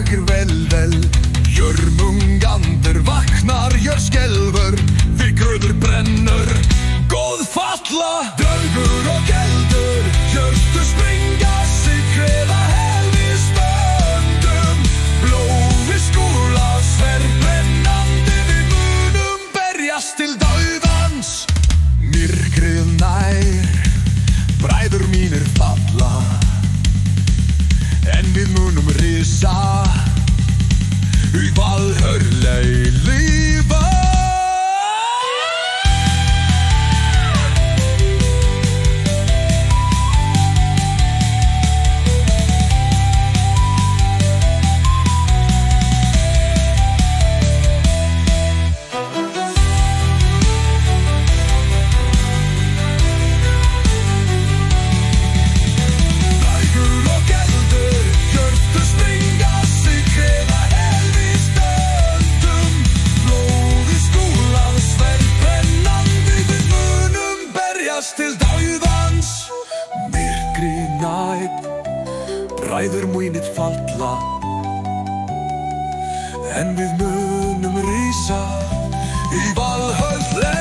dager vel. Jörmungander vaknar, gör skelver, vi gröður brennur. Góð falla, draugur og geldur, hjörtu springa sig, kreða helvi stöndum. Blóði skúla, sverð brennandi, við munum berjast til dauðans. Myrkrið nær, bræður mínir falla, en við munum risa í Valhöll eilífa. Til dauðans. Myrkrið nær, bræður mínir falla, en við munum rísa í Valhöll.